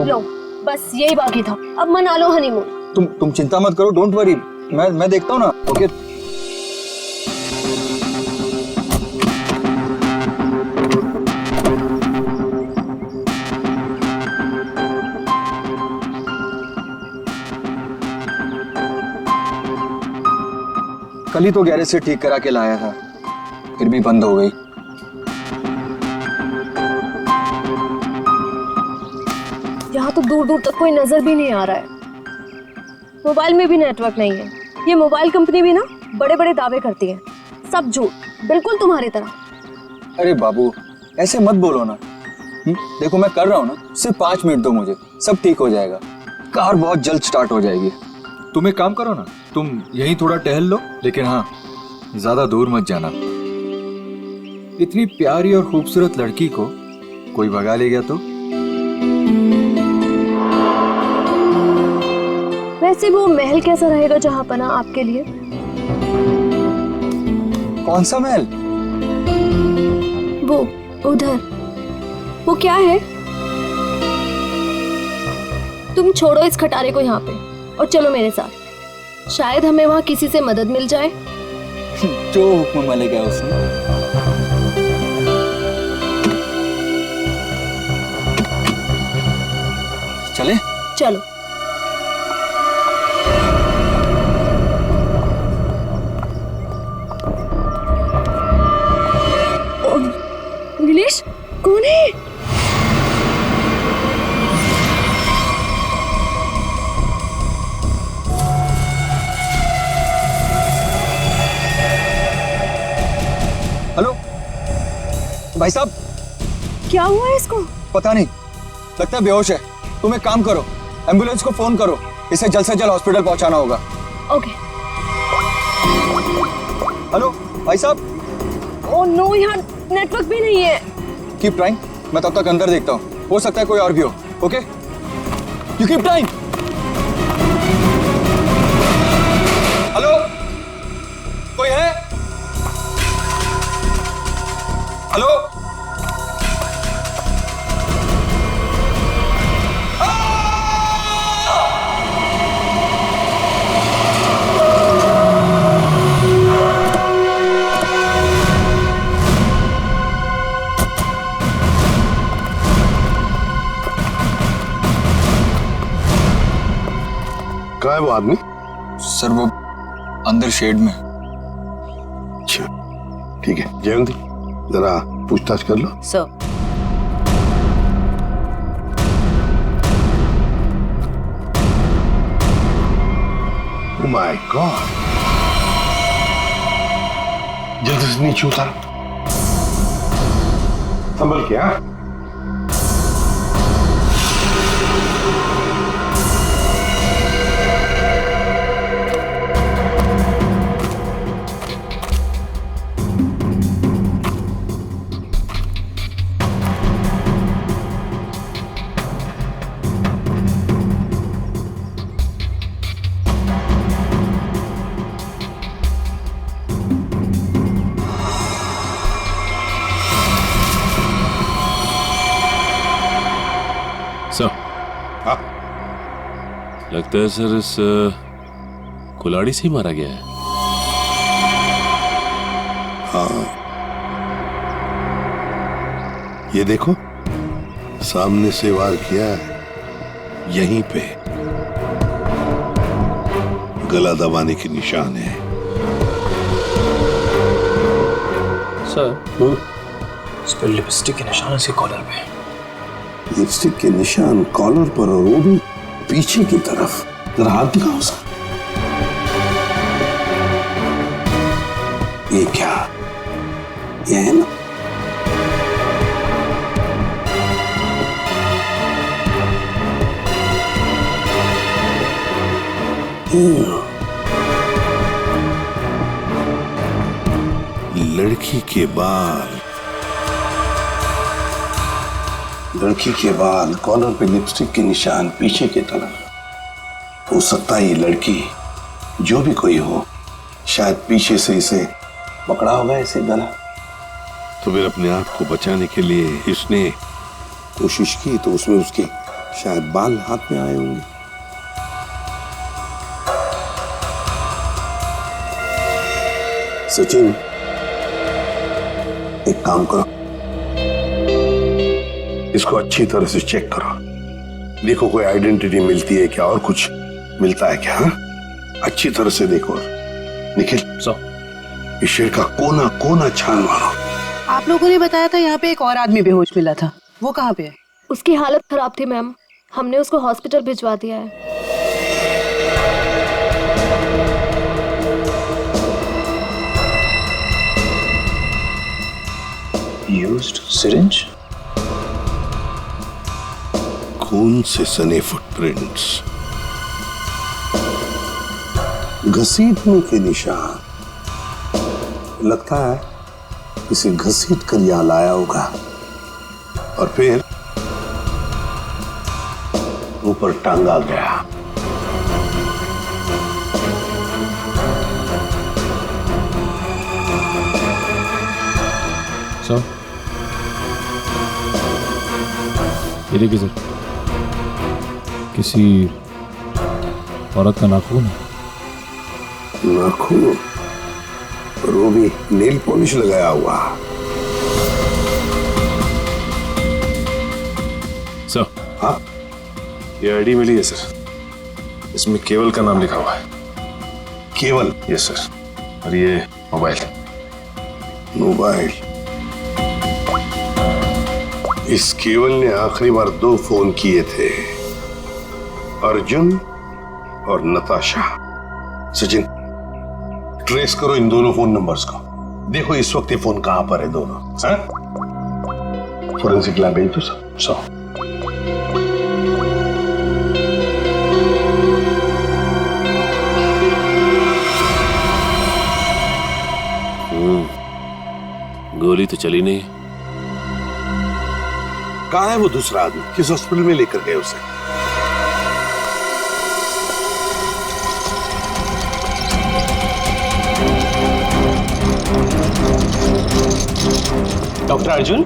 लो, बस यही बाकी था, अब मना लो हनीमून। तुम चिंता मत करो, डोंट वरी, मैं देखता हूँ ना। ओके कल ही तो गैरेज से ठीक करा के लाया था, फिर भी बंद हो गई। यहाँ तो दूर दूर तक कोई नजर भी नहीं आ रहा है, मोबाइल में भी नेटवर्क नहीं है। ये मोबाइल कंपनी भी ना बड़े बड़े दावे करती है, सब झूठ, बिल्कुल तुम्हारी तरह। अरे बाबू ऐसे मत बोलो ना। देखो मैं कर रहा हूँ ना, सिर्फ 5 मिनट दो मुझे, सब ठीक हो जाएगा। कार बहुत जल्द स्टार्ट हो जाएगी। तुम एक काम करो ना, तुम यहीं थोड़ा टहल लो, लेकिन हाँ ज्यादा दूर मत जाना। इतनी प्यारी और खूबसूरत लड़की को कोई भगा ले गया तो? वैसे वो महल कैसा रहेगा जहाँ पना आपके लिए? कौन सा महल? वो उधर, वो क्या है? तुम छोड़ो इस खटारे को यहाँ पे और चलो मेरे साथ, शायद हमें वहाँ किसी से मदद मिल जाए। जो हुक्म मिलेगा उसमें। चले? चलो। नीलेश, कौन है? हेलो भाई साहब। क्या हुआ है इसको? पता नहीं, लगता है बेहोश है। तुम एक काम करो, एम्बुलेंस को फोन करो, इसे जल्द से जल्द हॉस्पिटल पहुंचाना होगा। ओके। हेलो भाई साहब। ओह नो, यहाँ नेटवर्क भी नहीं है। कीप ट्राइंग, मैं तब तक अंदर देखता हूँ, हो सकता है कोई और भी हो। Okay, you keep trying. Hello, कोई है? हेलो, कहाँ है वो आदमी? सर वो अंदर शेड में। अच्छा ठीक है, जयंती जरा पूछताछ कर लो। सर। Oh my God! जल्दी से नीचे उतारो, संभल के। हाँ सर। हाँ लगता है सर इस कुल्हाड़ी से ही मारा गया है। हाँ, ये देखो सामने से वार किया है, यहीं पे गला दबाने के निशान है। सर इस पर लिपस्टिक के निशान इसके कॉलर पे। लिपस्टिक के निशान कॉलर पर, और वो भी पीछे की तरफ। जरा हाथ दिखाओ सर। ये क्या? ये है ना? लड़की के बाल, लड़की के बाल, कॉलर पे लिपस्टिक के निशान पीछे की तरफ। हो सकता है ये लड़की जो भी कोई हो, शायद पीछे से इसे पकड़ा होगा, इसे गला। तो फिर अपने आप को बचाने के लिए इसने कोशिश की तो उसमें उसकी शायद बाल हाथ में आए होंगे। सचिन, एक काम करो, इसको अच्छी तरह से चेक करो, देखो कोई आइडेंटिटी मिलती है क्या और कुछ मिलता है क्या। हा? अच्छी तरह से देखो। निखिल, इस शेर का कोना कोना छान मारो। आप लोगों ने बताया था यहाँ पे एक और आदमी बेहोश मिला था, वो कहाँ पे है? उसकी हालत खराब थी मैम, हमने उसको हॉस्पिटल भिजवा दिया है। Used syringe? खून से सने फुटप्रिंट्स, घसीटने के निशान। लगता है इसे घसीट कर यहां लाया होगा और फिर ऊपर टांगा गया। सर, ये देखिए सर, किसी औरत का नाखून है। नाखून और वो भी नेल पॉलिश लगाया हुआ। सर, हाँ, ये आईडी मिली है सर, इसमें केवल का नाम लिखा हुआ है। केवल? Yes sir. और ये मोबाइल। मोबाइल? इस केवल ने आखिरी बार 2 फोन किए थे, अर्जुन और नताशा। सचिन, ट्रेस करो इन दोनों फोन नंबर्स को, देखो इस वक्त ये फोन कहां पर है दोनों। फोरेंसिक लैब भेज दो सब। गोली तो चली नहीं। कहां है वो दूसरा आदमी? किस हॉस्पिटल में लेकर गए उसे? डॉक्टर अर्जुन,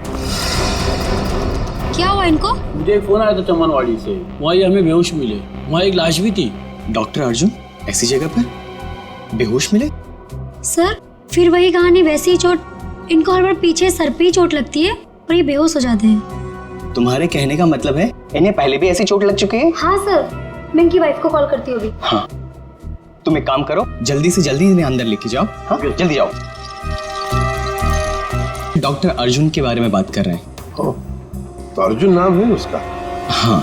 क्या हुआ इनको? मुझे एक फोन आया था चमनवाड़ी से, वहाँ ये हमें बेहोश मिले, वहाँ एक लाश भी थी। डॉक्टर अर्जुन ऐसी जगह पर बेहोश मिले? सर, फिर वही कहानी, वैसी ही चोट। इनको हर बार पीछे सर पे ही चोट लगती है और ये बेहोश हो जाते हैं। तुम्हारे कहने का मतलब है इन्हें पहले भी ऐसी चोट लग चुकी है? हाँ सर, मैं इनकी वाइफ को कॉल करती हूँ अभी। हाँ, तुम एक काम करो, जल्दी से जल्दी इन्हें अंदर लेके जाओ। हाँ, जल्दी जाओ। डॉक्टर अर्जुन के बारे में बात कर रहे हैं। तो अर्जुन नाम है उसका? हाँ।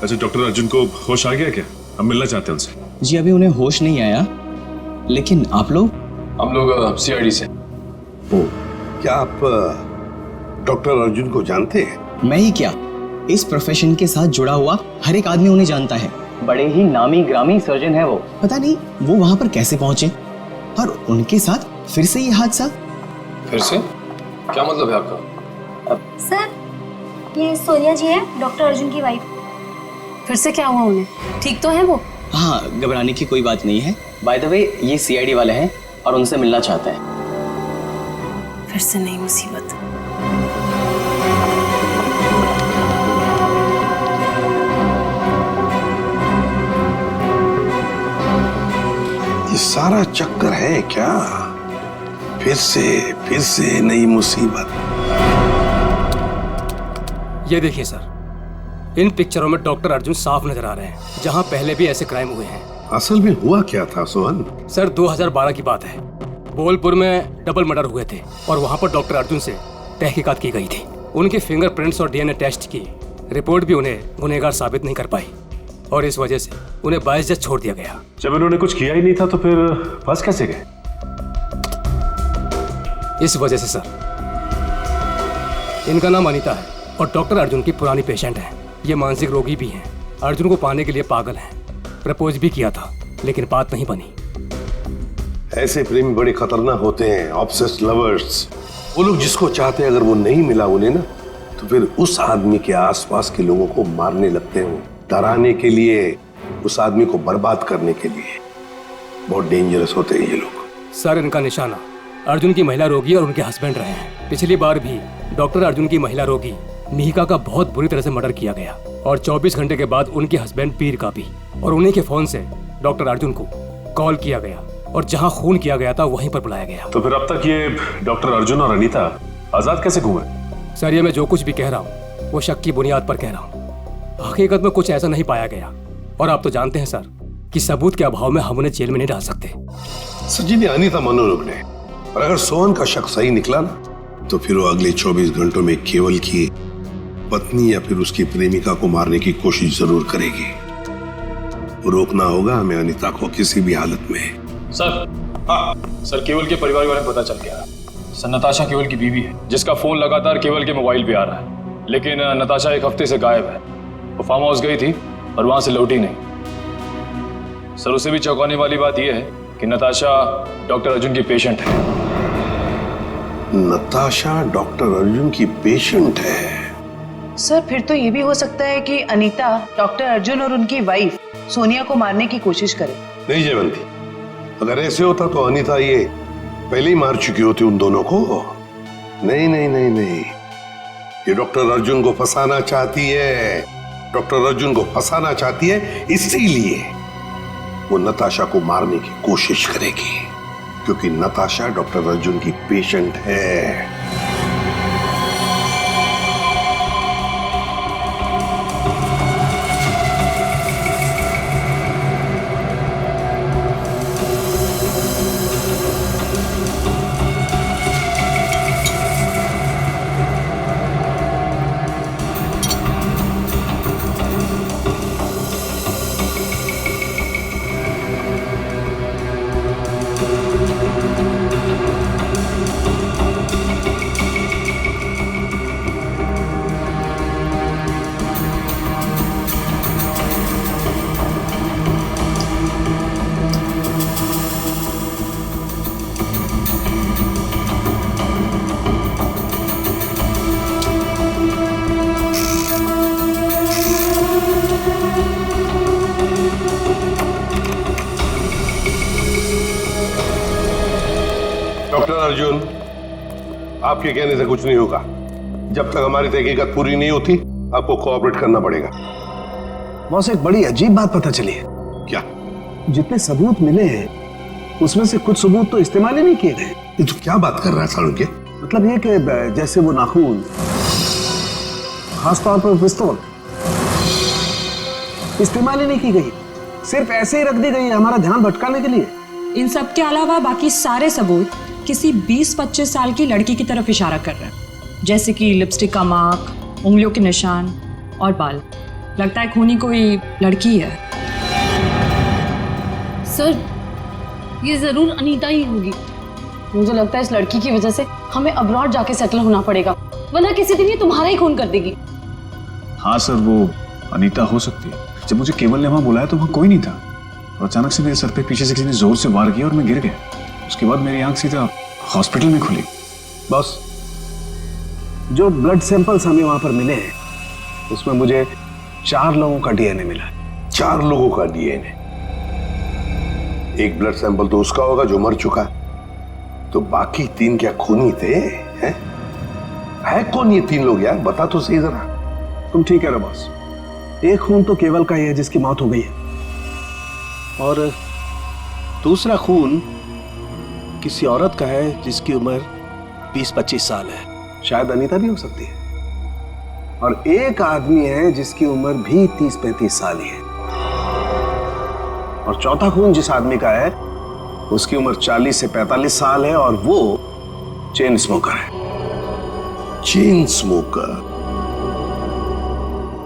अच्छा, डॉक्टर अर्जुन को होश आ गया क्या? हम मिलना चाहते हैं उनसे। जी अभी उन्हें होश नहीं आया, लेकिन आप लोग? हम लोग सीआईडी से। क्या आप डॉक्टर अर्जुन को जानते हैं? मैं ही क्या, इस प्रोफेशन के साथ जुड़ा हुआ हर एक आदमी उन्हें जानता है। बड़े ही नामी ग्रामी सर्जन है वो। पता नहीं वो वहां पर कैसे पहुंचे और उनके साथ फिर से ये हादसा। फिर से? क्या मतलब है आपका? सर, ये सोनिया जी है, डॉक्टर अर्जुन की वाइफ। फिर से क्या हुआ उन्हें? ठीक तो है वो? हाँ, घबराने की कोई बात नहीं है। बाय द वे ये सीआईडी वाले हैं और उनसे मिलना चाहते हैं। फिर से नई मुसीबत। ये सारा चक्कर है क्या? फिर से नई मुसीबत। ये देखिए सर, इन पिक्चरों में डॉक्टर अर्जुन साफ नजर आ रहे हैं, जहां पहले भी ऐसे क्राइम हुए हैं। असल में हुआ क्या था सोहन? सर, 2012 की बात है। बोलपुर में डबल मर्डर हुए थे और वहां पर डॉक्टर अर्जुन से तहकीकात की गई थी। उनके फिंगरप्रिंट्स और डीएनए टेस्ट की रिपोर्ट भी उन्हें गुनहगार साबित नहीं कर पाई और इस वजह से उन्हें बाइज्जत छोड़ दिया गया। जब इन्होंने कुछ किया ही नहीं था तो फिर फंस कैसे गए? इस वजह से सर, इनका नाम अनीता है और डॉक्टर अर्जुन की पुरानी पेशेंट है। ये मानसिक रोगी भी हैं, अर्जुन को पाने के लिए पागल हैं। प्रपोज भी किया था लेकिन बात नहीं बनी। ऐसे प्रेमी बड़े खतरनाक होते हैं, ऑब्सेस्ड लवर्स। वो लोग जिसको चाहते हैं अगर वो नहीं मिला उन्हें ना, तो फिर उस आदमी के आसपास के लोगों को मारने लगते हैं, डराने के लिए, उस आदमी को बर्बाद करने के लिए। बहुत डेंजरस होते हैं ये लोग। सर, इनका निशाना अर्जुन की महिला रोगी और उनके हस्बैंड रहे हैं। पिछली बार भी डॉक्टर अर्जुन की महिला रोगी मिहिका का बहुत बुरी तरह से मर्डर किया गया और 24 घंटे के बाद उनके हस्बैंड पीर का भी। और उन्हीं के फोन से डॉक्टर अर्जुन को कॉल किया गया और जहां खून किया गया था वहीं पर बुलाया गया। तो फिर अब तक ये डॉक्टर अर्जुन और अनीता आजाद कैसे घूमे? सर, ये मैं जो कुछ भी कह रहा हूँ वो शक की बुनियाद पर कह रहा हूँ। हकीकत में कुछ ऐसा नहीं पाया गया। और आप तो जानते हैं सर कि सबूत के अभाव में हम उन्हें जेल में नहीं डाल सकते। सचिन, अनीता मनोरोग ने, और अगर सोहन का शक सही निकला ना, तो फिर वो अगले 24 घंटों में केवल की पत्नी या फिर उसकी प्रेमिका को मारने की कोशिश जरूर करेगी। रोकना होगा हमें अनीता को किसी भी हालत में। सर केवल के परिवार के बारे में पता चल गया। सर, नताशा केवल की बीवी है जिसका फोन लगातार केवल के मोबाइल पे आ रहा है, लेकिन नताशा एक हफ्ते से गायब है। वो फार्म हाउस गई थी और वहां से लौटी नहीं। सर, उसे भी चौंकाने वाली बात यह है कि नताशा डॉक्टर अर्जुन की पेशेंट है। नताशा डॉक्टर अर्जुन की पेशेंट है? सर, फिर तो ये भी हो सकता है कि अनीता डॉक्टर अर्जुन और उनकी वाइफ सोनिया को मारने की कोशिश करे। नहीं जयवंती, अगर ऐसे होता तो अनीता ये पहले ही मार चुकी होती उन दोनों को। नहीं नहीं नहीं नहीं, ये डॉक्टर अर्जुन को फंसाना चाहती है। डॉक्टर अर्जुन को फंसाना चाहती है, इसीलिए वो नताशा को मारने की कोशिश करेगी, क्योंकि नताशा डॉक्टर अर्जुन की पेशेंट है। डॉक्टर अर्जुन, आपके कहने से कुछ नहीं होगा। जब तक हमारी तहकीकात पूरी नहीं होती आपको कोऑपरेट करना पड़ेगा। बॉस, एक बड़ी अजीब बात पता चली है। क्या? जितने सबूत मिले हैं उसमें से कुछ सबूत तो इस्तेमाल ही नहीं किए गए। ये तो क्या बात कर रहा है सालुंके? मतलब ये कि जैसे वो नाखून, खासतौर पर पिस्तौल, इस्तेमाल ही नहीं की गई, सिर्फ ऐसे ही रख दी गई है हमारा ध्यान भटकाने के लिए। इन सब के अलावा बाकी सारे सबूत किसी 20-25 साल की लड़की की तरफ इशारा कर रहे हैं, जैसे कि लिपस्टिक का मार्क, उंगलियों के निशान और बाल। लगता है खूनी कोई लड़की है। सर, ये जरूर अनीता ही होगी। मुझे लगता है इस लड़की की वजह से हमें अब्रॉड जाके सेटल होना पड़ेगा, वरना किसी दिन ये तुम्हारा ही खून कर देगी। हाँ सर, वो अनीता हो सकती है। जब मुझे केवल ने वहां बुलाया तो वहां कोई नहीं था, और अचानक से मेरे सर पे पीछे से किसी ने जोर से वार किया और मैं गिर गया। उसके बाद मेरी आंख सीधा हॉस्पिटल में खुली। बॉस, जो ब्लड सैंपल्स हमें वहां पर मिले हैं उसमें मुझे 4 लोगों का डीएनए मिला है। 4 लोगों का डीएनए? एक ब्लड सैंपल तो उसका होगा जो मर चुका, तो बाकी 3 क्या खूनी थे? है कौन ये 3 लोग यार? बता तो सही जरा। तुम ठीक कह रहे हो बॉस, एक खून तो केवल का ही है जिसकी मौत हो गई है, और दूसरा खून किसी औरत का है जिसकी उम्र 20-25 साल है, शायद अनीता भी हो सकती है, और एक आदमी है जिसकी उम्र भी 30-35 साल ही है, और चौथा खून जिस आदमी का है उसकी उम्र 40 से 45 साल है, और वो चेन स्मोकर है। Chain smoker?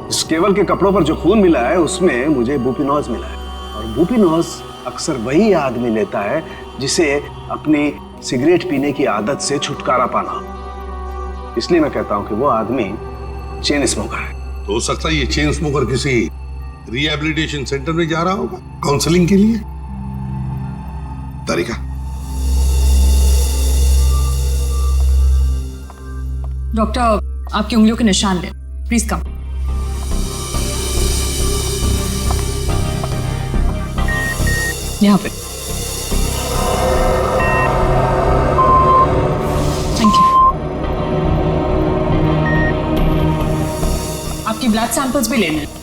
इस केवल के कपड़ों पर जो खून मिला है उसमें मुझे बुपिनोज मिला है, और बुपिनोज अक्सर वही आदमी लेता है जिसे अपनी सिगरेट पीने की आदत से छुटकारा पाना हो। इसलिए मैं कहता हूं कि वो आदमी चेन स्मोकर है। तो हो सकता है ये चेन स्मोकर किसी रिहैबिलिटेशन सेंटर में जा रहा होगा काउंसलिंग के लिए। तारिका, डॉक्टर, आपकी उंगलियों के निशान ले, प्लीज कम। यहाँ पे। Thank you. आपकी बाकी ब्लड सैंपल्स भी लेने हैं।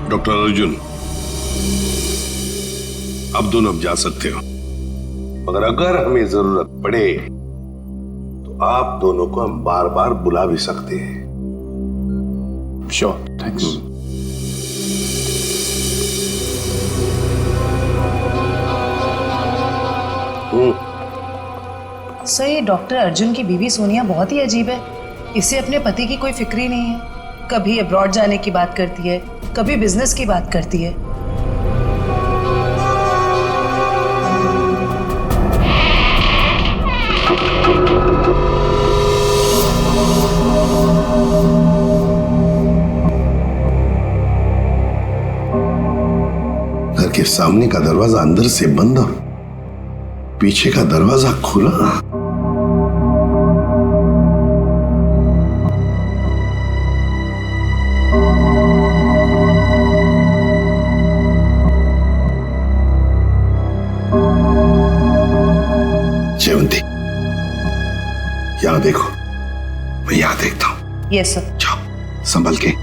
डॉक्टर अर्जुन, अब दोनों जा सकते हो, मगर अगर हमें जरूरत पड़े तो आप दोनों को हम बार बार बुला भी सकते हैं। Sure, thanks. सही, डॉक्टर अर्जुन की बीवी सोनिया बहुत ही अजीब है। इसे अपने पति की कोई फिक्र ही नहीं है। कभी अब्रॉड जाने की बात करती है, कभी बिजनेस की बात करती है। घर के सामने का दरवाजा अंदर से बंद और पीछे का दरवाजा खुला। जयवंती, यहां देखो, मैं यहां देखता हूं। Yes sir. जाओ, संभल के।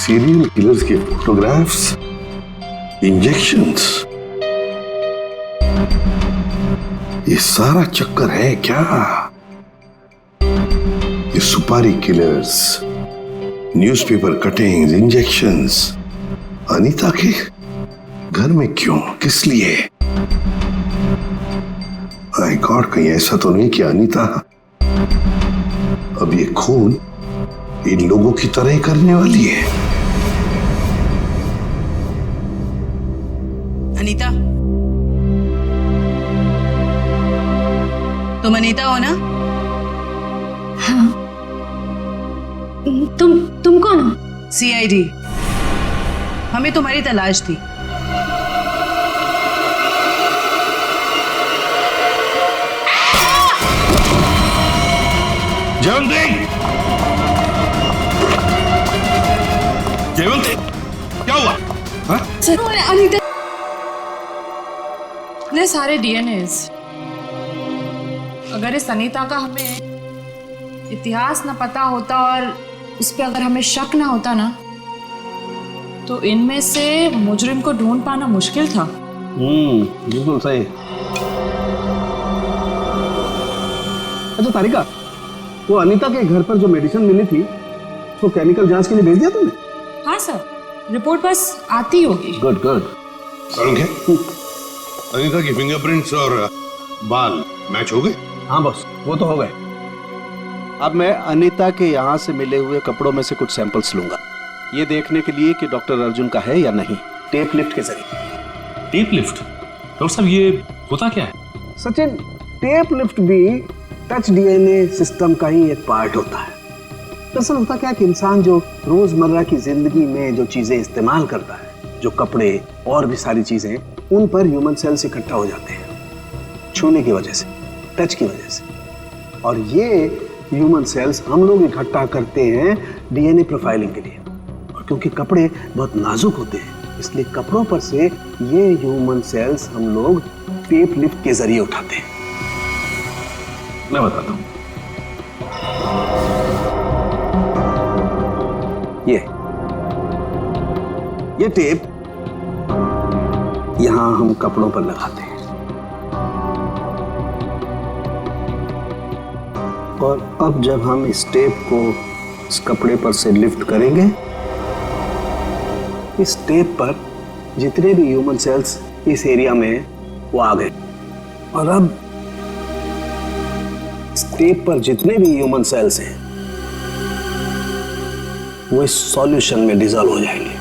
सीरियल किलर्स के फोटोग्राफ्स, इंजेक्शंस, ये सारा चक्कर है क्या? ये सुपारी killers, newspaper cuttings, injections Anita के घर में क्यों, किस लिए? माय गॉड, कहीं ऐसा तो नहीं कि अनीता अब ये खून इन लोगों की तरह ही करने वाली है? अनीता, तुम अनीता हो ना? हाँ। तुम कौन हो? सीआईडी। हमें तुम्हारी तलाश थी। जयवंती, जयवंती, क्या हुआ? सर, अनीता ने सारे डीएनएस। अगर इस अनीता का हमें इतिहास ना पता होता और उस पर अगर हमें शक ना होता ना, तो इनमें से मुजरिम को ढूंढ पाना मुश्किल था। बिल्कुल सही। अच्छा तारिका, वो अनीता के घर पर जो मेडिसिन मिली थी तो केमिकल जांच के लिए भेज दिया तुमने? हाँ सर, रिपोर्ट बस आती होगी। Good good. अनीता की फिंगरप्रिंट्स और बाल मैच हो गए? हाँ बॉस, वो तो हो गए। अब मैं अनीता के यहाँ से मिले हुए कपड़ों में से कुछ सैंपल्स लूंगा, ये देखने के लिए कि डॉक्टर अर्जुन का है या नहीं, टेप लिफ्ट के जरिए। Tape lift? डॉक्टर साहब, ये होता क्या है? सचिन, टेप लिफ्ट भी टच डीएनए सिस्टम का ही एक पार्ट होता है। दरअसल होता क्या कि इंसान जो रोजमर्रा की जिंदगी में जो चीजें इस्तेमाल करता है, जो कपड़े और भी सारी चीजें, उन पर ह्यूमन सेल्स इकट्ठा हो जाते हैं छूने की वजह से, टच की वजह से। और ये ह्यूमन सेल्स हम लोग इकट्ठा करते हैं डीएनए प्रोफाइलिंग के लिए। और क्योंकि कपड़े बहुत नाजुक होते हैं, इसलिए कपड़ों पर से ये ह्यूमन सेल्स हम लोग टेप लिफ्ट के जरिए उठाते हैं। मैं बताता हूँ। ये टेप यहां हम कपड़ों पर लगाते हैं और अब जब हम इस टेप को इस कपड़े पर से लिफ्ट करेंगे, इस टेप पर जितने भी ह्यूमन सेल्स इस एरिया में वो आ गए और अब इस टेप पर जितने भी ह्यूमन सेल्स हैं वो इस सॉल्यूशन में डिसॉल्व हो जाएंगे।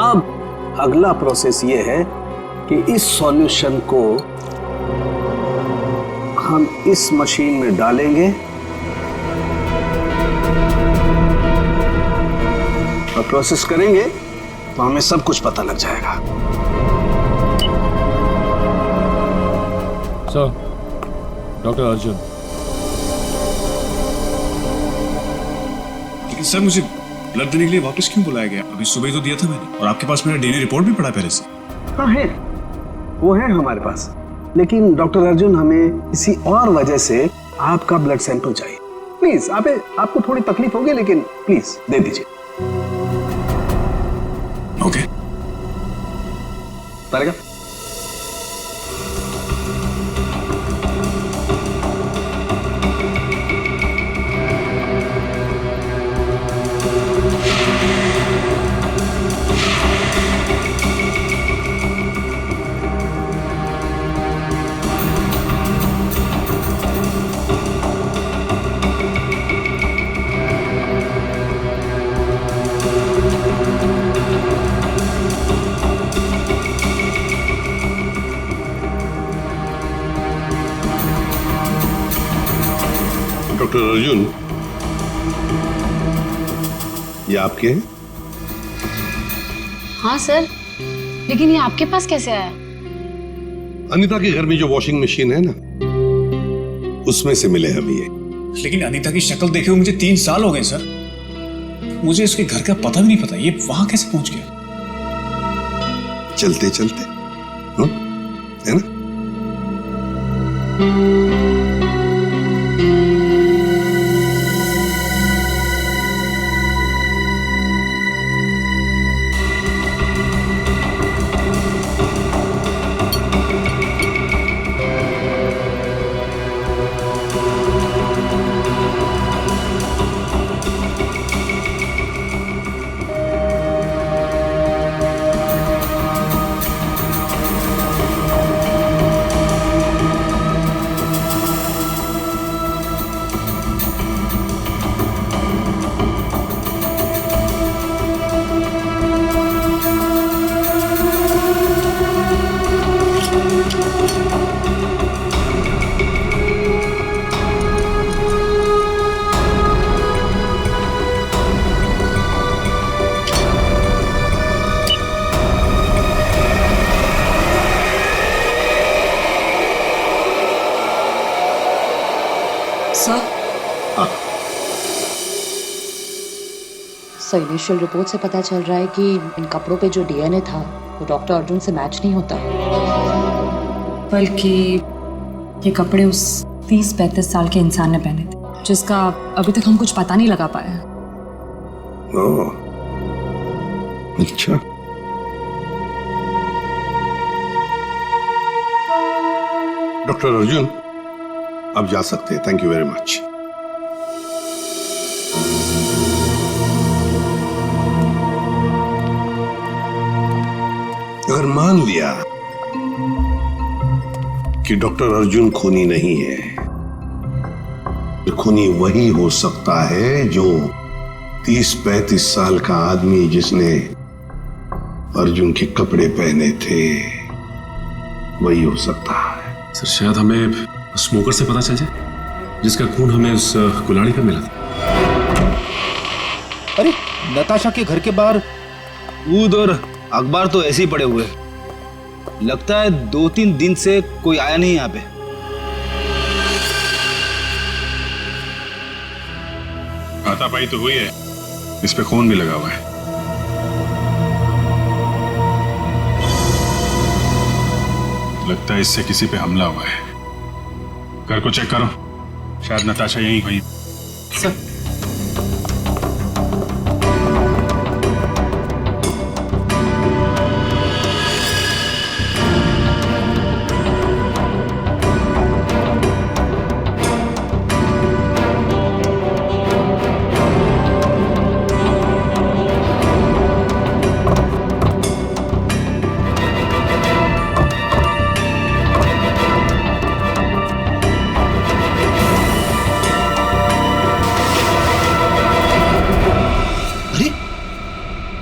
अब अगला प्रोसेस ये है कि इस सॉल्यूशन को हम इस मशीन में डालेंगे और प्रोसेस करेंगे तो हमें सब कुछ पता लग जाएगा। Sir, doctor Arjun. लेकिन सर मुझे ब्लड देने के लिए वापस क्यों बुलाया गया? अभी सुबह ही तो दिया था मैंने, और आपके पास मेरा डीएनए रिपोर्ट भी पड़ा पहले से। हाँ है, वो है हमारे पास, लेकिन डॉक्टर अर्जुन हमें किसी और वजह से आपका ब्लड सैंपल चाहिए। प्लीज, आपको थोड़ी तकलीफ होगी लेकिन प्लीज दे दीजिए। ओके। तारिका, डॉक्टर अर्जुन, ये आपके हैं? हाँ सर, लेकिन ये आपके पास कैसे आया? अनीता के घर में जो वॉशिंग मशीन है ना, उसमें से मिले हम ये। लेकिन अनीता की शक्ल देखे हुए मुझे 3 साल हो गए सर। मुझे इसके घर का पता भी नहीं पता, ये वहां कैसे पहुंच गया? चलते चलते है ना? सर, इनिशियल रिपोर्ट से पता चल रहा है कि इन कपड़ों पे जो डीएनए था वो डॉक्टर अर्जुन से मैच नहीं होता, बल्कि ये कपड़े उस 30-35 साल के इंसान ने पहने थे, जिसका अभी तक हम कुछ पता नहीं लगा पाए। ओह, अच्छा। डॉक्टर अर्जुन, आप जा सकते हैं। Thank you very much. अगर मान लिया कि डॉक्टर अर्जुन खूनी नहीं है, तो खूनी वही हो सकता है जो 30-35 साल का आदमी जिसने अर्जुन के कपड़े पहने थे, वही हो सकता है। सर, शायद हमें स्मोकर से पता चल जाए जिसका खून हमें उस कुल्हाड़ी पे मिला था। अरे, नताशा के घर के बाहर दूध और अखबार तो ऐसे ही पड़े हुए, लगता है 2-3 दिन से कोई आया नहीं यहाँ पे। हाथापाई तो हुई है, इस पे खून भी लगा हुआ है। लगता है इससे किसी पे हमला हुआ है। घर को चेक करो, शायद नताशा यहीं हुई। सर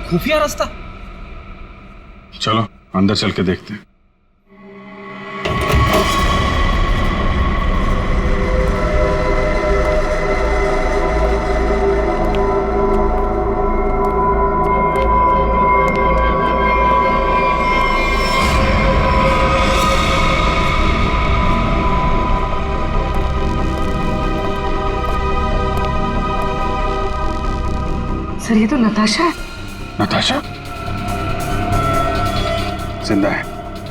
खुफिया रास्ता। चलो अंदर चल के देखते हैं। सर ये तो नताशा है। नताशा जिंदा है,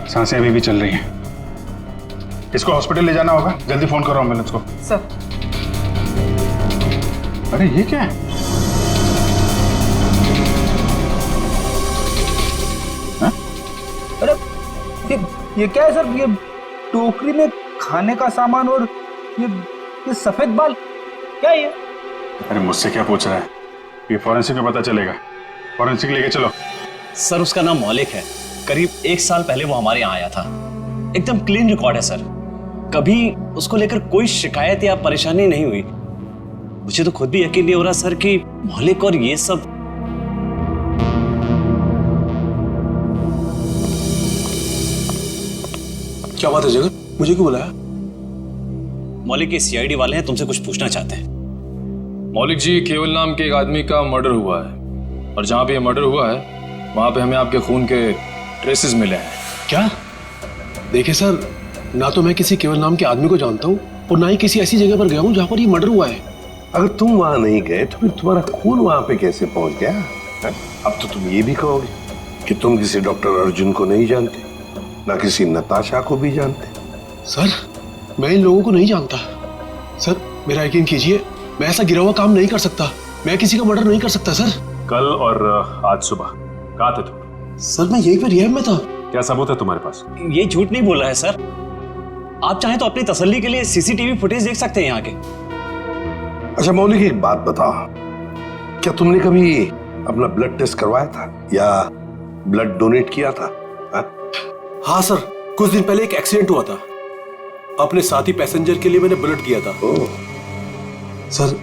सांसें अभी भी चल रही हैं। इसको हॉस्पिटल ले जाना होगा, जल्दी फोन करो एम्बुलेंस को। सर अरे ये क्या है? हा? अरे ये क्या है सर? ये टोकरी में खाने का सामान और ये सफेद बाल क्या है ये? अरे मुझसे क्या पूछ रहा है? ये फॉरेंसिक में पता चलेगा। फॉरेंसिक लेके चलो। सर उसका नाम मौलिक है, करीब 1 साल पहले वो हमारे यहाँ आया था। एकदम क्लीन रिकॉर्ड है सर, कभी उसको लेकर कोई शिकायत या परेशानी नहीं हुई। मुझे तो खुद भी यकीन नहीं हो रहा सर कि मौलिक और ये सब। क्या बात है जगत, मुझे क्यों बुलाया? मौलिक के सीआईडी वाले हैं, तुमसे कुछ पूछना चाहते हैं। मौलिक जी, केवल नाम के एक आदमी का मर्डर हुआ है और जहां पे ये मर्डर हुआ है वहां पे हमें आपके खून के ट्रेसेस मिले हैं। क्या? देखिए सर, ना तो मैं किसी केवल नाम के आदमी को जानता हूँ और ना ही किसी ऐसी जगह पर गया हूँ जहाँ पर ये मर्डर हुआ है। अगर तुम वहां नहीं गए तो फिर तुम्हारा खून वहां पे कैसे पहुंच गया है? अब तो तुम ये भी कहोगे कि तुम किसी डॉक्टर अर्जुन को नहीं जानते, ना किसी नताशा को भी जानते। सर मैं इन लोगों को नहीं जानता। सर मेरा यकीन कीजिए, मैं ऐसा गिरा हुआ काम नहीं कर सकता। मैं किसी का मर्डर नहीं कर सकता सर। कल और आज सुबह कहाँ थे तुम? सर मैं यहीं पर रिहैब में था। क्या सबूत है तुम्हारे पास? ये झूठ नहीं बोल रहा है सर। आप चाहें तो अपनी तसल्ली के लिए सीसीटीवी फुटेज देख सकते हैं यहाँ के। अच्छा मौलिक, एक बात बताओ, क्या तुमने कभी अपना ब्लड टेस्ट करवाया था या ब्लड डोनेट किया था? हाँ सर, कुछ दिन पहले एक एक्सीडेंट हुआ था, अपने साथी पैसेंजर के लिए मैंने ब्लड किया था। सर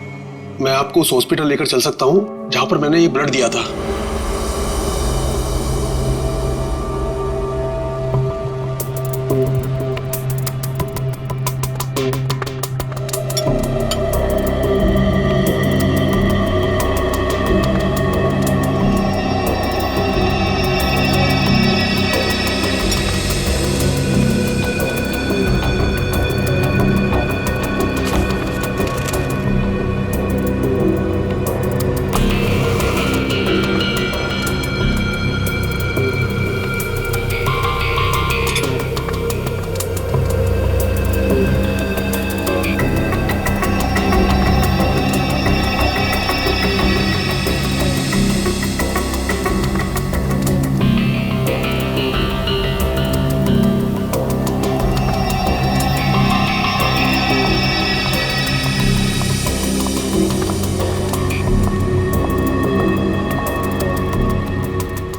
मैं आपको उस हॉस्पिटल लेकर चल सकता हूँ जहां पर मैंने ये ब्लड दिया था।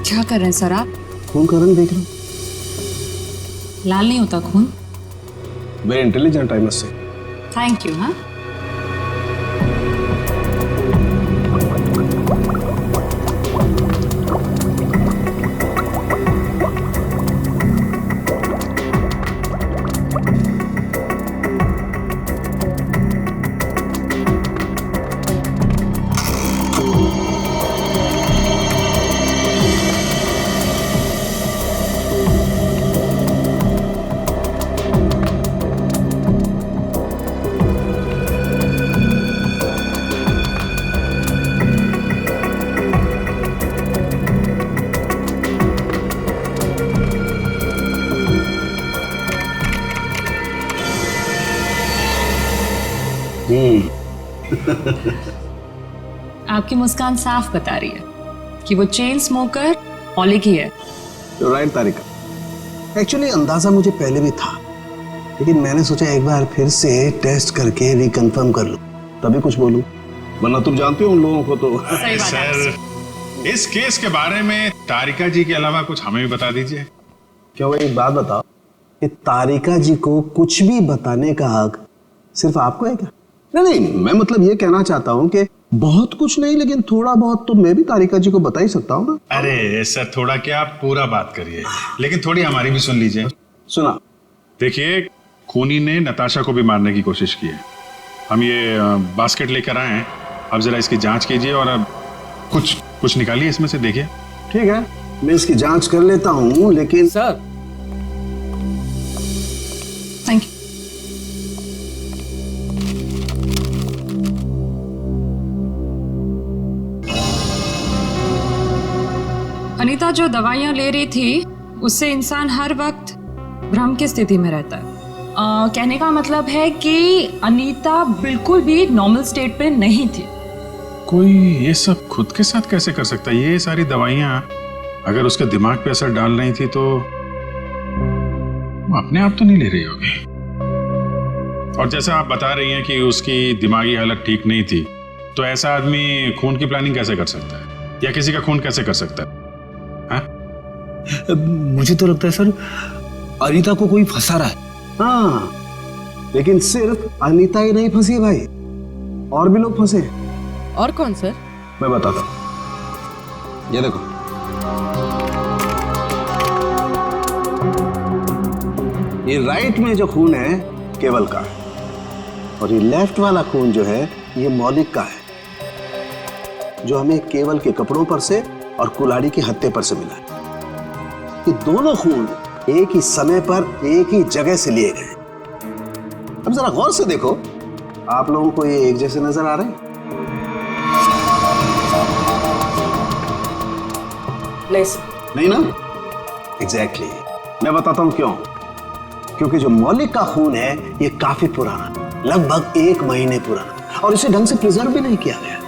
क्या कर रहे हैं सर आप? खून का रंग देख रहा हूँ। लाल नहीं होता खून। Very intelligent I must say. Thank you. हाँ आपकी मुस्कान साफ बता रही है कि वो चेन स्मोकर मौलिक ही है। राइट तारिका, एक्चुअली अंदाजा मुझे पहले भी था, लेकिन मैंने सोचा एक बार फिर से टेस्ट करके रिकन्फर्म कर लूं, तभी कुछ बोलूं, वरना तुम जानते हो उन लोगों को तो। सर, इस केस के बारे में तारिका जी के अलावा कुछ हमें भी बता दीजिए। क्या वो एक बात बताओ कि तारिका जी को कुछ भी बताने का हक सिर्फ आपको है क्या? नहीं, मैं मतलब ये कहना चाहता हूँ कि बहुत कुछ नहीं, लेकिन थोड़ा बहुत तो मैं भी तारिका जी को बता ही सकता हूँ ना। अरे सर, थोड़ा क्या, आप पूरा बात करिए, लेकिन थोड़ी हमारी भी सुन लीजिए। सुना। देखिए, खूनी ने नताशा को भी मारने की कोशिश की है। हम ये बास्केट लेकर आए हैं, अब जरा इसकी जांच कीजिए और अब कुछ निकालिए इसमें से, देखिए। ठीक है, मैं इसकी जांच कर लेता हूँ, लेकिन सर। Thank you. अनीता जो दवाइयां ले रही थी उससे इंसान हर वक्त भ्रम की स्थिति में रहता है। कहने का मतलब है कि अनीता बिल्कुल भी नॉर्मल स्टेट पे नहीं थी। कोई ये सब खुद के साथ कैसे कर सकता है? ये सारी दवाइयां अगर उसके दिमाग पे असर डाल रही थी तो वो अपने आप तो नहीं ले रही होगी। और जैसा आप बता रही हैं कि उसकी दिमागी हालत ठीक नहीं थी, तो ऐसा आदमी खून की प्लानिंग कैसे कर सकता है या किसी का खून कैसे कर सकता है? मुझे तो लगता है सर अनीता को कोई फंसा रहा है। हाँ, लेकिन सिर्फ अनीता ही नहीं फंसी है भाई, और भी लोग फंसे। और कौन सर? मैं बताता हूं, ये देखो। ये राइट में जो खून है केवल का है, और ये लेफ्ट वाला खून जो है ये मौलिक का है, जो हमें केवल के कपड़ों पर से और कुल्हाड़ी के हत्थे पर से मिला है। ये दोनों खून एक ही समय पर एक ही जगह से लिए गए। अब जरा गौर से देखो, आप लोगों को ये एक जैसे नजर आ रहे हैं? नहीं ना? एग्जैक्टली। मैं बताता हूं क्यों। क्योंकि जो मौलिक का खून है ये काफी पुराना, लगभग 1 महीने पुराना, और इसे ढंग से प्रिजर्व भी नहीं किया गया,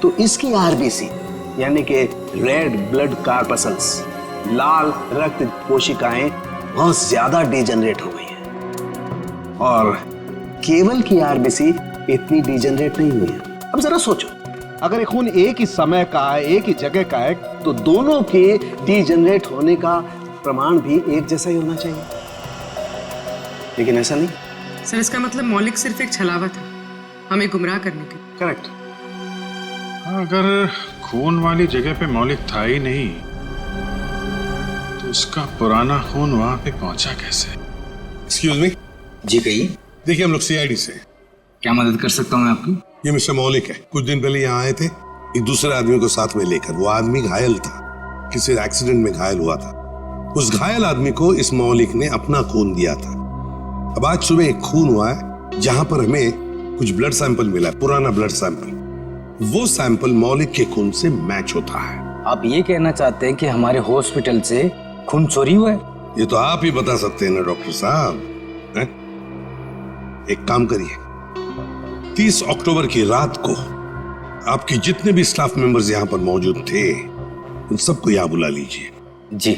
तो इसकी आरबीसी यानी कि रेड ब्लड कार्पसल्स, लाल रक्त कोशिकाएं बहुत ज्यादा डिजेनरेट हो गई हैं, और केवल की आरबीसी इतनी डिजेनरेट नहीं हुई है। अब जरा सोचो, अगर ये खून एक ही समय का है, एक ही जगह का है, तो दोनों के डिजेनरेट होने का प्रमाण भी एक जैसा ही होना चाहिए, लेकिन ऐसा नहीं। सर, इसका मतलब मौलिक सिर्फ एक छलावा था हमें गुमराह करने की। करेक्ट। अगर खून वाली जगह पे मौलिक था ही नहीं, तो उसका पुराना खून वहां पे पहुंचा कैसे? Excuse me. जी कहिए। देखिए, हम लोग सीआईडी से। क्या मदद कर सकता हूँ मैं आपकी? ये मिस्टर मौलिक है। कुछ दिन पहले यहाँ आए थे एक दूसरे आदमी को साथ में लेकर। वो आदमी घायल था, किसी एक्सीडेंट में घायल हुआ था। उस घायल आदमी को इस मौलिक ने अपना खून दिया था। अब आज सुबह एक खून हुआ है जहां पर हमें कुछ ब्लड सैंपल मिला है, पुराना ब्लड सैंपल। वो सैंपल मौलिक के खून से मैच होता है। आप ये कहना चाहते हैं कि हमारे हॉस्पिटल से खून चोरी हुआ है? ये तो आप ही बता सकते हैं ना डॉक्टर साहब। एक काम करिए, 30 अक्टूबर की रात को आपके जितने भी स्टाफ मेंबर्स यहाँ पर मौजूद थे उन सबको यहाँ बुला लीजिए। जी।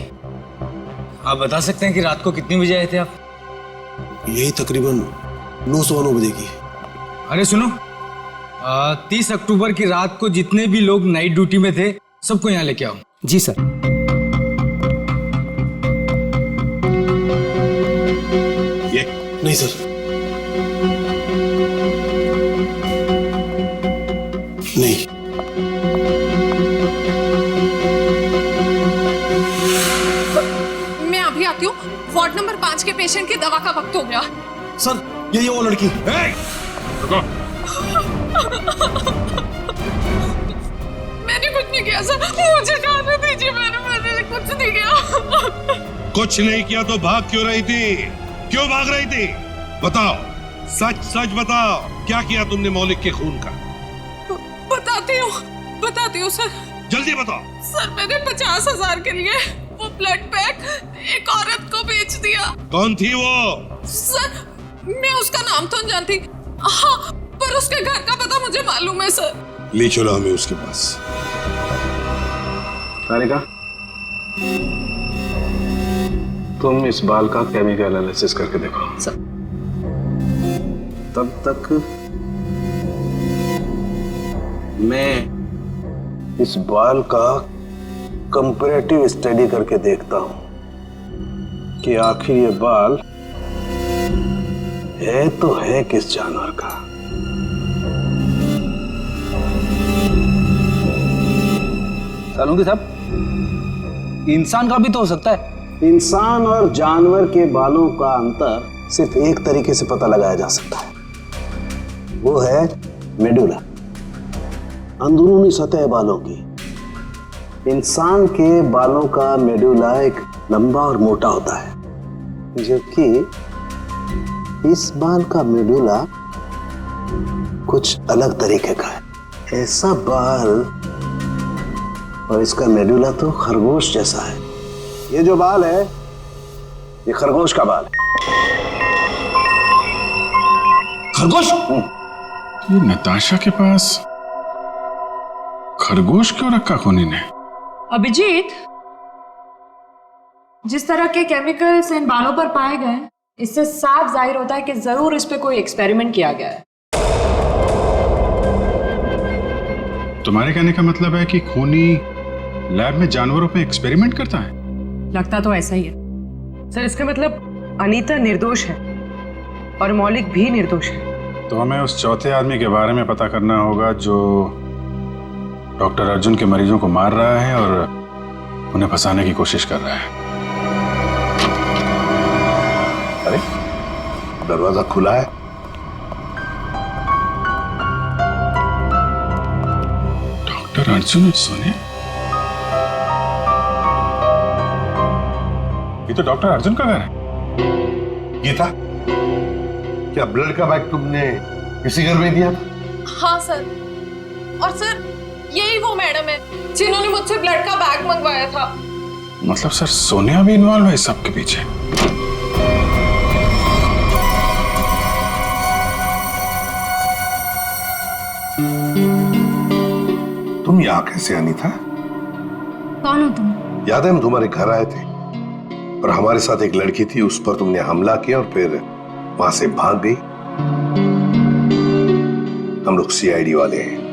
आप बता सकते हैं कि रात को कितने बजे आए थे आप? यही तकरीबन 9:09 बजे की। अरे सुनो, 30 अक्टूबर की रात को जितने भी लोग नाइट ड्यूटी में थे सबको यहाँ लेके आओ। जी सर। ये नहीं सर, नहीं। मैं अभी आती हूँ। वार्ड नंबर 5 के पेशेंट की दवा का वक्त हो गया। सर, ये वो लड़की। मैंने कुछ नहीं किया सर, मुझे जाने दीजिए। मैंने कुछ नहीं किया। कुछ नहीं किया तो भाग क्यों रही थी? क्यों भाग रही थी? बताओ, सच सच बताओ, क्या किया तुमने मौलिक के खून का? बताती हूँ सर। जल्दी बताओ। सर, मैंने 50,000 के लिए वो ब्लड पैक एक औरत को बेच दिया। कौन थी वो? सर, मैं उसका नाम तो नहीं जानती। हाँ, पर उसके घर का पता मुझे मालूम है सर। ले चलो हमें उसके पास। तारिका, तुम इस बाल का केमिकल एनालिसिस करके देखो। तब तक मैं इस बाल का कंपैरेटिव स्टडी करके देखता हूं कि आखिर ये बाल है तो है किस जानवर का। सालुंगी साहब, इंसान का भी तो हो सकता है। इंसान और जानवर के बालों का अंतर सिर्फ एक तरीके से पता लगाया जा सकता है, वो है मेडुला, अंदरूनी सतह बालों की। इंसान के बालों का मेडुला एक लंबा और मोटा होता है, जबकि इस बाल का मेडुला कुछ अलग तरीके का है। ऐसा बाल और इसका मेडुला तो खरगोश जैसा है। ये जो बाल है, ये खरगोश का बाल है। खरगोश? ये नताशा के पास खरगोश क्यों रखा खूनी ने? अभिजीत, जिस तरह के केमिकल्स इन बालों पर पाए गए, इससे साफ जाहिर होता है कि जरूर इस पे कोई एक्सपेरिमेंट किया गया है। तुम्हारे कहने का मतलब है कि खूनी लैब में जानवरों पे एक्सपेरिमेंट करता है? लगता तो ऐसा ही है सर। इसका मतलब अनीता निर्दोष है और मौलिक भी निर्दोष है। तो हमें उस चौथे आदमी के बारे में पता करना होगा जो डॉक्टर अर्जुन के मरीजों को मार रहा है और उन्हें फंसाने की कोशिश कर रहा है। अरे दरवाजा खुला है। डॉक्टर अर्जुन सोनिया, ये तो डॉक्टर अर्जुन का घर है। गीता, क्या ब्लड का बैग तुमने किसी घर में दिया था? हाँ सर, और सर यही वो मैडम है जिन्होंने मुझसे ब्लड का बैग मंगवाया था। मतलब सर सोनिया भी इन्वॉल्व है इस सब के पीछे? तुम यहाँ कैसे अनीता? कौन हो तुम? याद है हम तुम्हारे घर आए थे और हमारे साथ एक लड़की थी, उस पर तुमने हमला किया और फिर वहां से भाग गई। हम लोग सीआईडी वाले हैं।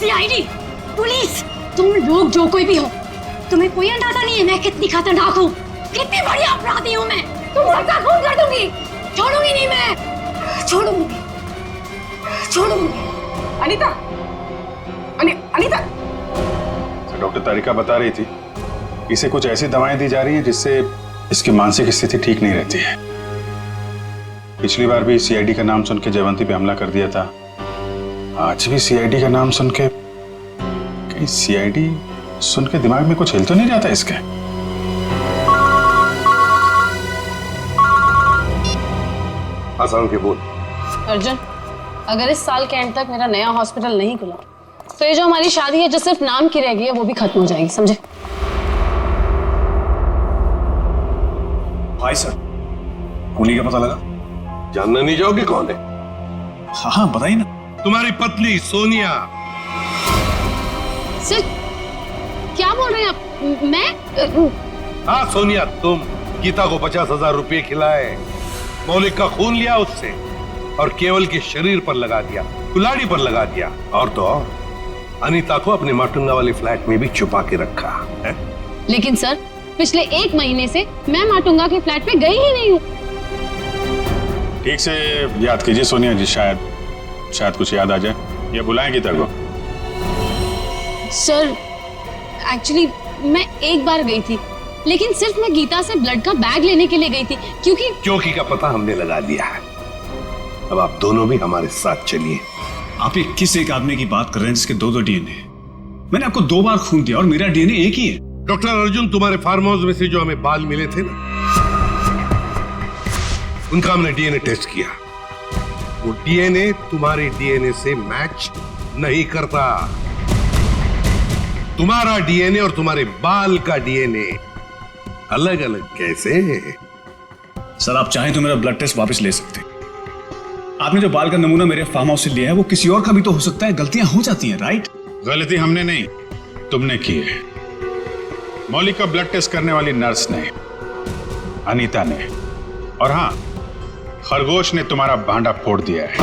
सीआईडी, पुलिस, तुम लोग जो कोई भी हो, तुम्हें कोई अंदाजा नहीं है मैं कितनी खतरनाक हूँ, कितनी बड़ी अपराधी हूँ मैं। तुम सबका खून कर दूंगी, छोड़ूंगी नहीं मैं, छोड़ूंगी। अनीता, अनीता। डॉक्टर तारिका बता रही थी इसे कुछ ऐसी दवाएं दी जा रही हैं जिससे इसकी मानसिक स्थिति ठीक नहीं रहती है। पिछली बार भी सीआईडी का नाम सुन के जयवंती पे हमला कर दिया था, आज भी सीआईडी का नाम सुन के। कहीं सीआईडी सुन के दिमाग में कुछ हिल तो नहीं जाता इसके? आसान के बोल। अर्जुन, अगर इस साल के एंड तक मेरा नया हॉस्पिटल नहीं खुला तो ये जो हमारी शादी है जो सिर्फ नाम की रह गई है वो भी खत्म हो जाएगी, समझे? भाई सर, खूनी का पता लगा? जानना नहीं चाहोगे कौन है? हाँ बताइए ना। तुम्हारी पत्नी सोनिया। सर क्या बोल रहे हैं आप? मैं? हाँ सोनिया, तुम गीता को 50,000 रुपए खिलाए, मौलिक का खून लिया उससे और केवल के शरीर पर लगा दिया, कुल्हाड़ी पर लगा दिया, और तो और अनीता को अपने माटुंगा वाले फ्लैट में भी छुपा के रखा है। लेकिन सर पिछले 1 महीने से मैं माटुंगा के फ्लैट पे गई ही नहीं हूँ। ठीक से याद कीजिए सोनिया जी, शायद कुछ याद आ जाए। ये बुलाएं गीता को। सर एक्चुअली मैं एक बार गई थी, लेकिन सिर्फ मैं गीता से ब्लड का बैग लेने के लिए गई थी, क्योंकि का पता हमने लगा लिया है। अब आप दोनों भी हमारे साथ चलिए। आप ये किस एक आदमी की बात कर रहे हैं जिसके 2 डीएनए? मैंने आपको 2 बार खून दिया और मेरा डीएनए एक ही है। डॉक्टर अर्जुन, तुम्हारे फार्म हाउस में से जो हमें बाल मिले थे ना, उनका हमने डीएनए टेस्ट किया। वो डीएनए तुम्हारे डीएनए से मैच नहीं करता। तुम्हारा डीएनए और तुम्हारे बाल का डीएनए अलग अलग कैसे? सर आप चाहें तो मेरा ब्लड टेस्ट वापस ले सकते हैं। आपने जो बाल का नमूना मेरे फार्म हाउस से लिया है वो किसी और का भी तो हो सकता है, गलतियां हो जाती हैं, राइट? गलती हमने नहीं, तुमने की है। मौलिक का ब्लड टेस्ट करने वाली नर्स ने, अनीता ने, और हाँ, खरगोश ने तुम्हारा भांडा फोड़ दिया है।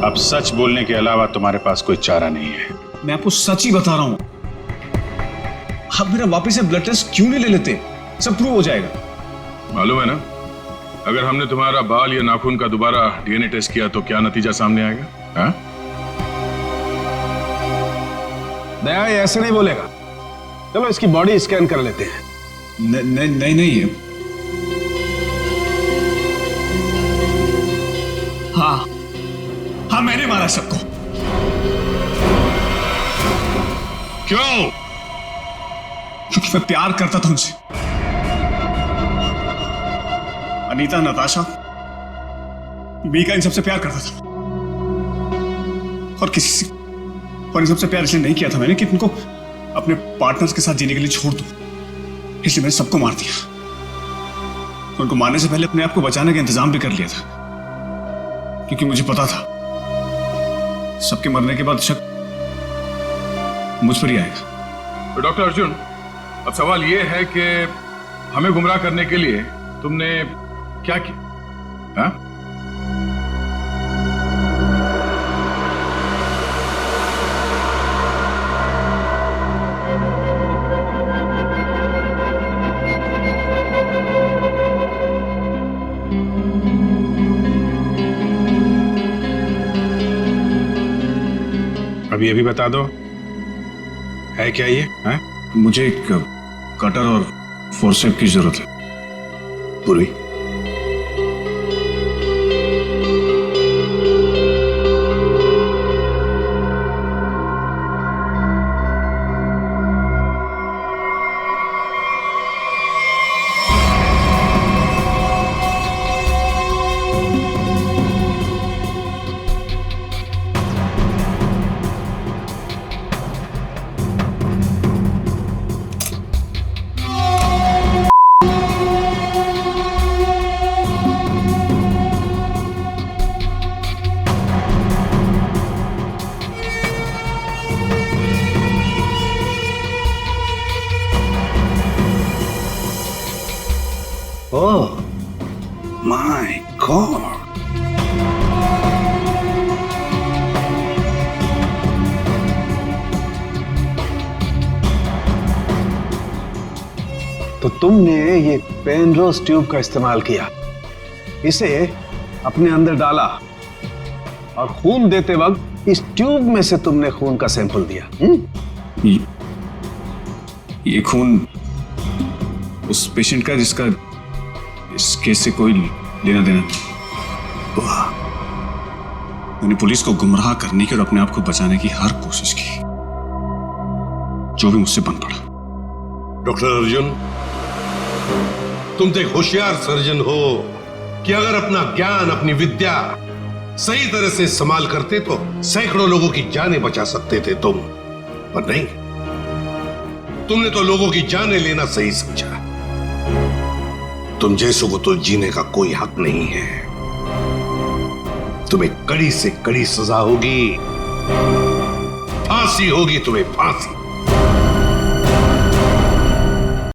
अब सच बोलने के अलावा तुम्हारे पास कोई चारा नहीं है। मैं आपको सच ही बता रहा हूं। आप मेरा वापस से ब्लड टेस्ट क्यों नहीं ले लेते? सब प्रूव हो जाएगा। मालूम है ना, अगर हमने तुम्हारा बाल या नाखून का दोबारा डीएनए टेस्ट किया तो क्या नतीजा सामने आएगा? हाँ? दया ये ऐसे नहीं बोलेगा। चलो इसकी बॉडी स्कैन कर लेते हैं। नहीं। हाँ मैंने मारा सबको। क्यों? क्योंकि मैं प्यार करता था उनसे। अनीता, नताशा, मीका, इन सबसे प्यार करता था। और इन सबसे प्यार इसलिए नहीं किया था मैंने कि इनको अपने पार्टनर्स के साथ जीने के लिए छोड़ दूं। इसलिए मैंने सबको मार दिया। उनको मारने से पहले अपने आप को बचाने का इंतजाम भी कर लिया था, क्योंकि मुझे पता था सबके मरने के बाद शक मुझ पर ही आएगा। तो डॉक्टर अर्जुन, अब सवाल यह है कि हमें गुमराह करने के लिए तुमने क्या किया? हाँ? अभी अभी बता दो, है क्या ये? है? मुझे एक कटर और फोर्सेप की जरूरत है। पूरी Oh my God! तो तुमने ये पेनरोज ट्यूब का इस्तेमाल किया, इसे अपने अंदर डाला और खून देते वक्त इस ट्यूब में से तुमने खून का सैंपल दिया। ये खून उस पेशेंट का जिसका इस केस से कोई लेना देना नहीं। मैंने पुलिस को गुमराह करने की और अपने आप को बचाने की हर कोशिश की, जो भी मुझसे बन पड़ा। डॉक्टर अर्जुन, तुम तो एक होशियार सर्जन हो कि अगर अपना ज्ञान, अपनी विद्या सही तरह से इस्तेमाल करते तो सैकड़ों लोगों की जानें बचा सकते थे तुम, पर नहीं, तुमने तो लोगों की जानें लेना सही समझा। तुम जैसों को तो जीने का कोई हक नहीं है। तुम्हें कड़ी से कड़ी सजा होगी, फांसी होगी तुम्हें, फांसी।